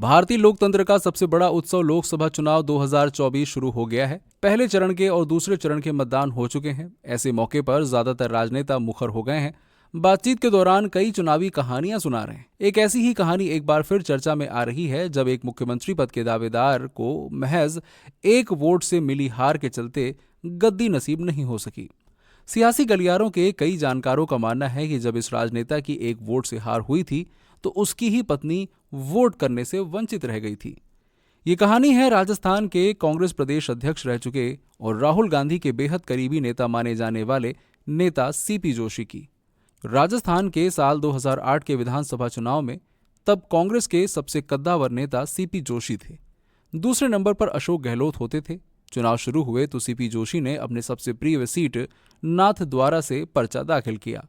भारतीय लोकतंत्र का सबसे बड़ा उत्सव लोकसभा चुनाव 2024 शुरू हो गया है। पहले चरण के और दूसरे चरण के मतदान हो चुके हैं। ऐसे मौके पर ज्यादातर राजनेता मुखर हो गए हैं। बातचीत के दौरान कई चुनावी कहानियां सुना रहे हैं। एक ऐसी ही कहानी एक बार फिर चर्चा में आ रही है, जब एक मुख्यमंत्री पद के दावेदार को महज एक वोट से मिली हार के चलते गद्दी नसीब नहीं हो सकी। सियासी गलियारों के कई जानकारों का मानना है कि जब इस राजनेता की एक वोट से हार हुई थी, तो उसकी ही पत्नी वोट करने से वंचित रह गई थी। ये कहानी है राजस्थान के कांग्रेस प्रदेश अध्यक्ष रह चुके और राहुल गांधी के बेहद करीबी नेता माने जाने वाले नेता सीपी जोशी की। राजस्थान के साल 2008 के विधानसभा चुनाव में तब कांग्रेस के सबसे कद्दावर नेता सीपी जोशी थे। दूसरे नंबर पर अशोक गहलोत होते थे। चुनाव शुरू हुए तो सीपी जोशी ने अपने सबसे प्रिय सीट नाथद्वारा से पर्चा दाखिल किया।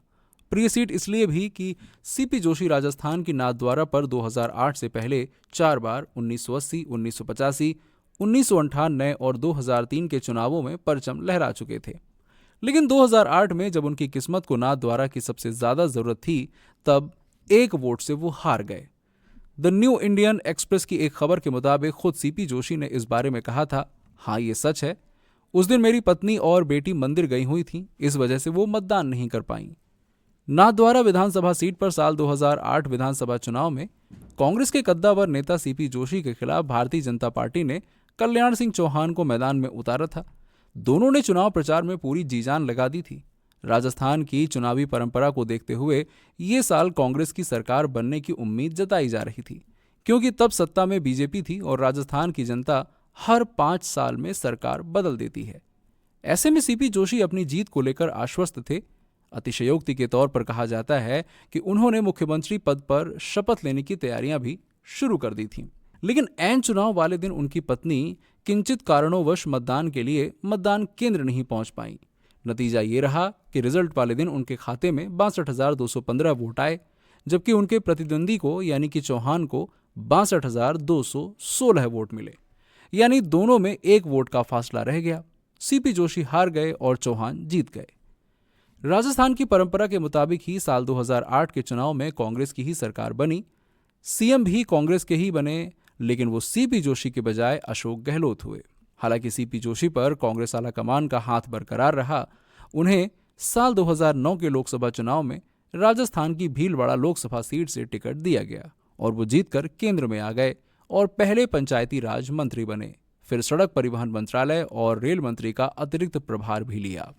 प्रिय सीट इसलिए भी कि सीपी जोशी राजस्थान की नाथद्वारा पर 2008 से पहले 4 बार 1980, 1985, 1998 और 2003 के चुनावों में परचम लहरा चुके थे। लेकिन 2008 में जब उनकी किस्मत को नाथद्वारा की सबसे ज्यादा जरूरत थी, तब एक वोट से वो हार गए। द न्यू इंडियन एक्सप्रेस की एक खबर के मुताबिक खुद सीपी जोशी ने इस बारे में कहा था, हाँ ये सच है, उस दिन मेरी पत्नी और बेटी मंदिर गई हुई थी, इस वजह से वो मतदान नहीं कर पाई। नाथद्वारा विधानसभा सीट पर साल 2008 विधानसभा चुनाव में कांग्रेस के कद्दावर नेता सीपी जोशी के खिलाफ भारतीय जनता पार्टी ने कल्याण सिंह चौहान को मैदान में उतारा था। दोनों ने चुनाव प्रचार में पूरी जी-जान लगा दी थी। राजस्थान की चुनावी परंपरा को देखते हुए ये साल कांग्रेस की सरकार बनने की उम्मीद जताई जा रही थी, क्योंकि तब सत्ता में बीजेपी थी और राजस्थान की जनता हर 5 साल में सरकार बदल देती है। ऐसे में सीपी जोशी अपनी जीत को लेकर आश्वस्त थे। अतिशयोक्ति के तौर पर कहा जाता है कि उन्होंने मुख्यमंत्री पद पर शपथ लेने की तैयारियां भी शुरू कर दी थीं। लेकिन ऐन चुनाव वाले दिन उनकी पत्नी किंचित कारणोंवश मतदान के लिए मतदान केंद्र नहीं पहुंच पाई। नतीजा ये रहा कि रिजल्ट वाले दिन उनके खाते में 62,215 वोट आए, जबकि उनके प्रतिद्वंदी को यानी कि चौहान को 62,216 वोट मिले। यानी दोनों में एक वोट का फासला रह गया। सीपी जोशी हार गए और चौहान जीत गए। राजस्थान की परंपरा के मुताबिक ही साल 2008 के चुनाव में कांग्रेस की ही सरकार बनी। सीएम भी कांग्रेस के ही बने, लेकिन वो सीपी जोशी के बजाय अशोक गहलोत हुए। हालांकि सीपी जोशी पर कांग्रेस आलाकमान का हाथ बरकरार रहा। उन्हें साल 2009 के लोकसभा चुनाव में राजस्थान की भीलवाड़ा लोकसभा सीट से टिकट दिया गया और वो जीतकर केंद्र में आ गए और पहले पंचायती राज मंत्री बने। फिर सड़क परिवहन मंत्रालय और रेल मंत्री का अतिरिक्त प्रभार भी लिया।